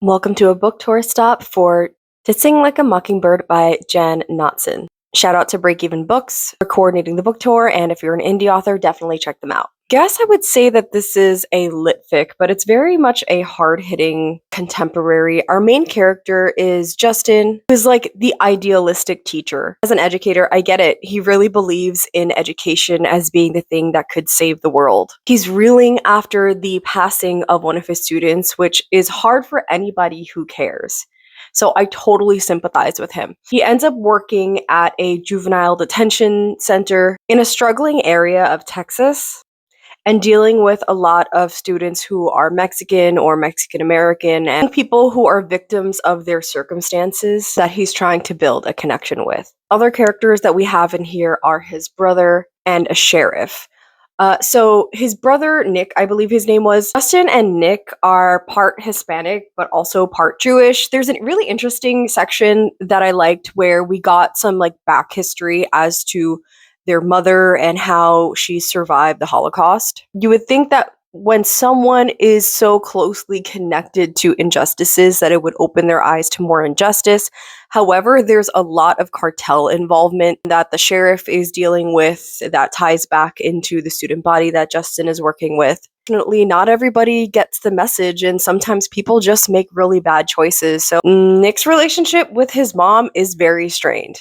Welcome to a book tour stop for To Sing Like a Mockingbird by Jan Notzon. Shout out to Break Even Books for coordinating the book tour, and if you're an indie author, definitely check them out. Guess I would say that this is a lit fic, but it's very much a hard-hitting contemporary. Our main character is Justin, who's like the idealistic teacher. As an educator, I get it. He really believes in education as being the thing that could save the world. He's reeling after the passing of one of his students, which is hard for anybody who cares. So I totally sympathize with him. He ends up working at a juvenile detention center in a struggling area of Texas and dealing with a lot of students who are Mexican or Mexican American and people who are victims of their circumstances that he's trying to build a connection with. Other characters that we have in here are his brother and a sheriff. So his brother, Nick, I believe his name was. Justin and Nick are part Hispanic, but also part Jewish. There's a really interesting section that I liked where we got some like back history as to their mother and how she survived the Holocaust. You would think that when someone is so closely connected to injustices that it would open their eyes to more injustice. However, there's a lot of cartel involvement that the sheriff is dealing with that ties back into the student body that Justin is working with. Definitely not everybody gets the message, and sometimes people just make really bad choices. So Nick's relationship with his mom is very strained.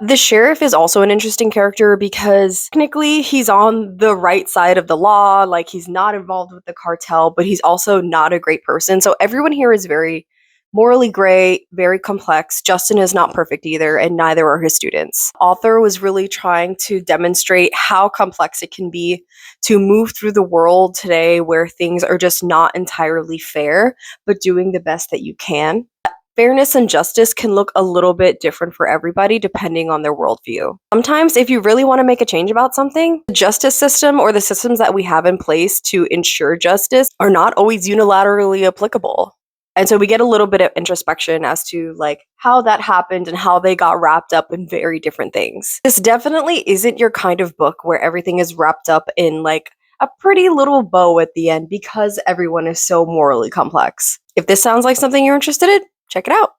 The sheriff is also an interesting character because technically he's on the right side of the law, like he's not involved with the cartel, but he's also not a great person. So everyone here is very morally gray, very complex. Justin is not perfect either, and neither are his students. Author was really trying to demonstrate how complex it can be to move through the world today where things are just not entirely fair, but doing the best that you can. Fairness and justice can look a little bit different for everybody depending on their worldview. Sometimes, if you really want to make a change about something, the justice system or the systems that we have in place to ensure justice are not always unilaterally applicable. And so we get a little bit of introspection as to like how that happened and how they got wrapped up in very different things. This definitely isn't your kind of book where everything is wrapped up in like a pretty little bow at the end because everyone is so morally complex. If this sounds like something you're interested in, check it out.